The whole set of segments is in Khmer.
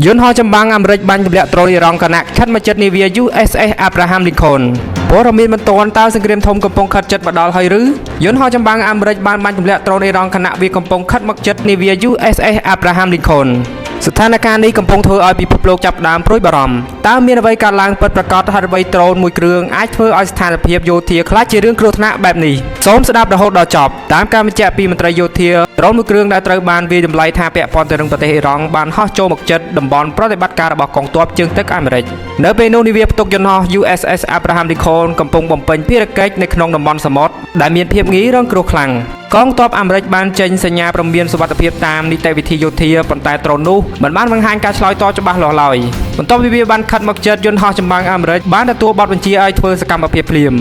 យន្តហោះចម្បាំងអាមេរិកបានទម្លាក់ដ្រូនអ៊ីរ៉ង់ខណៈខិតមកជិតនាវា USS Abraham Lincoln ព័ត៌មានបន្ទាន់តើសង្គ្រាមធំកំពុងខិតជិតមកដល់ហើយឬយន្តហោះចម្បាំងអាមេរិកបានទម្លាក់ដ្រូនអ៊ីរ៉ង់ខណៈវាកំពុងខិតមកជិតនាវា USS Abraham Lincoln ស្ថានភាពនេះកំពុងធ្វើឲ្យពិភពលោកចាប់ផ្ដើមព្រួយបារម្ភតើមានអ្វីកើតឡើងពិតប្រាកដហើយអ្វីដ្រូនមួយគ្រឿងអាចធ្វើឲ្យស្ថានភាពយោធាខ្លាចជារឿងគ្រោះថ្នាក់បែបនេះសូមស្ដាប់រហូតដល់ចប់តាមការបញ្ជាក់ពីមន្ត្រីយោធាដ្រូនមួយគ្រឿងដែលត្រូវបានវាយតម្លៃថាពាក់ព័ន្ធទៅនឹងប្រទេសអ៊ីរ៉ង់បានហោះចូលមកជិតតំបន់ប្រតិបត្តិការរបស់កងទ័ពជើងទឹកអាមេរិកនៅពេលនោះនាវាផ្ទុកយន្តហោះ USS Abraham Lincoln កំពុងបំពេញភារកិច្ចនៅក្នុងតំបន់សមុទ្រដែលមានភាពងាយរងគ្រោះខ្លាំងកងទ័ពអាមេរិកបានចេញសញ្ញាព្រមានសុវត្ថិភាពតាមនីតិវិធីយោធាប៉ុន្តែដ្រូននោះមិនបានបង្ហាញការឆ្លើយតបច្បាស់លាស់ឡើយបន្ទាប់ពីវាបានខិតមកជិតយន្តហោះចម្បាំងអាមេរិកបានទទួលបទបញ្ជាឲ្យធ្វើសកម្មភាពភ្លាម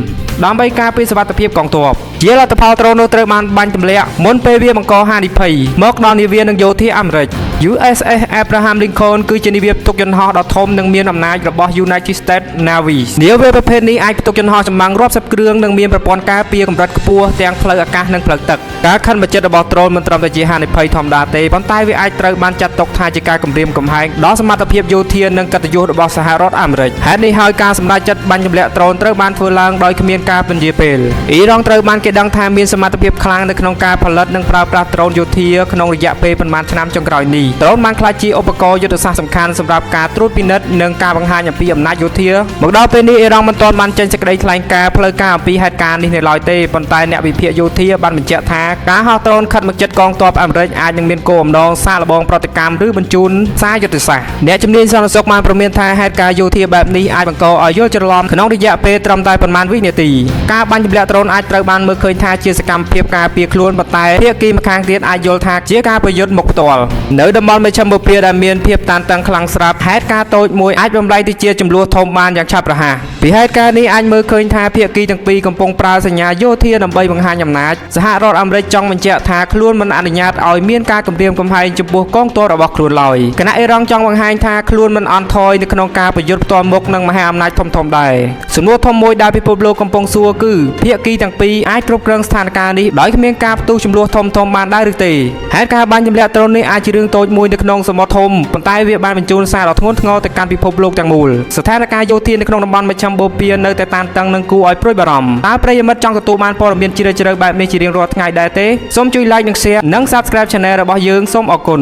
ដើម្បីការពារសុវត្ថិភាពកងទ័ពជាលទ្ធផលដ្រូននោះត្រូវបានបាញ់ទម្លាក់មុនពេលវាបង្កហានិភ័យមកដល់នាវានិងយោធាអាមេរិក USS Abraham Lincoln គឺជានាវាផ្ទុកយន្តហោះដ៏ធំនិងមានអំណាចរបស់ United States Navy នាវាប្រភេទនេះអាចផ្ទុកយន្តហោះចម្បាំងរាប់សិបគ្រឿងនិងមានប្រព័ន្ធការពារកម្រិតខ្ពស់ទាំងផ្លូវអាកាសនិងផ្លូវទឹកការខិតមកជិតរបស់ដ្រូនមិនត្រឹមតែជាហានិភ័យធម្មតាទេប៉ុន្តែវាអាចត្រូវបានចាត់ទុកថាជាការគំរាមកំហែងដល់សមត្ថភាពយោធានិងកិត្តិយសរបស់សហរដ្ឋអាមេរិកហេតុនេះហើយការសម្រេចចិត្តបាញ់ទម្លាក់ដ្រូនត្រូវបានធ្វើឡើងដោយគ្មានការពន្យាពេលអ៊ីរ៉ង់ត្រូវបានគេដឹងថាមានសមត្ថភាពខ្លាំងនៅក្នុងការផលិតនិងប្រើប្រាស់ដ្រូនយោធាក្នុងរយៈពេលប៉ុន្មានឆ្នាំចុងក្រោយនេះដ្រូនបានក្លាយជាឧបករណ៍យុទ្ធសាស្ត្រសំខាន់សម្រាប់ការត្រួតពិនិត្យនិងការបង្ហាញអំពីអំណាចយោធាមកដល់ពេលនេះអ៊ីរ៉ង់មិនទាន់បានចេញសេចក្តីថ្លែងការណ៍ផ្លូវការអំពីហេតុការណ៍នេះនៅឡើយទេប៉ុន្តែអ្នកវិភាគយោធាបានបញ្ជាក់ថាការហោះដ្រូនខិតមកជិតកងទ័ពអាមេរិកអាចនឹងមានគោលបំណងសាកល្បងប្រតិកម្មឬបញ្ជូនសារយុទ្ធសាស្ត្រអ្នកជំនាញសន្តិសុខបានព្រមានថាហេតុការណ៍យោធាបែបនេះអាចបង្កឲ្យយល់ច្រឡំក្នុងរយៈពេលត្រឹមតែប៉ុន្មានវិនាទីការបាញ់ទម្លាក់ដ្រូនអាចត្រូវបានមើលឃើញថាជាសកម្មភាពការពារខ្លួនប៉ុន្តែភាគីម្ខាងទៀតអាចយល់ថាជាការប្រយុទ្ធមុខផ្ទាល់នៅតំបន់មជ្ឈមបូព៌ាដែលមានភាពតានតឹងខ្លាំងស្រាប់ហេតុការណ៍តូចមួយអាចបំលែងទៅជាចំនួនធំបានយ៉ាងឆាប់រហ័សពីហេតុការណ៍នេះអាចមើលឃើញថាភាគីទាំងពីរកំពុងប្រើសញ្ញាយោធាដើម្បីបង្ហាញអំណាចសហរដ្ឋអាមេរិកចង់បញ្ជាក់ថាខ្លួនមិនអនុញ្ញាតឲ្យមានការគំរាមកំហែងចំពោះកងទ័ពរបស់ខ្លួនឡើយគណៈអ៊ីរ៉ង់ចង់បង្ហាញថាខ្លួនមិនអន់ថយនៅក្នុងការប្រយុទ្ធផ្ទាល់មុខនឹងមហាអំណាចធំៗដែរសំណួរធំមួយដែលពិភពលោកកំពុងសួរគឺភាគីទាំងពីរអាចគ្រប់គ្រងស្ថានភាពនេះដោយគ្មានការផ្ទុះចំនួនធំៗបានដែរឬទេហេតុការណ៍បាញ់ទម្លាក់ដ្រូននេះអាចជារឿងតូចមួយនៅក្នុងសមុទ្រធំប៉ុន្តែវាបានបញ្ជូនសារដ៏ធ្ងន់ធ្ងរទៅកាន់ពិភពលោកទាំងមូលស្ថានភាពយោធានៅក្នុងតំបន់មជ្ឈមបូព៌ានៅតែតានតឹងនិងគួរឲ្យព្រួយបារម្ភតើប្រិយមិត្តចង់ទទួលបានព័ត៌មានជ្រាលជ្រៅបែបនេះជារៀងរាល់ថ្ងៃដែរទេសូមជួយ like និង share និង subscribe channel របស់យើងសូមអរគុណ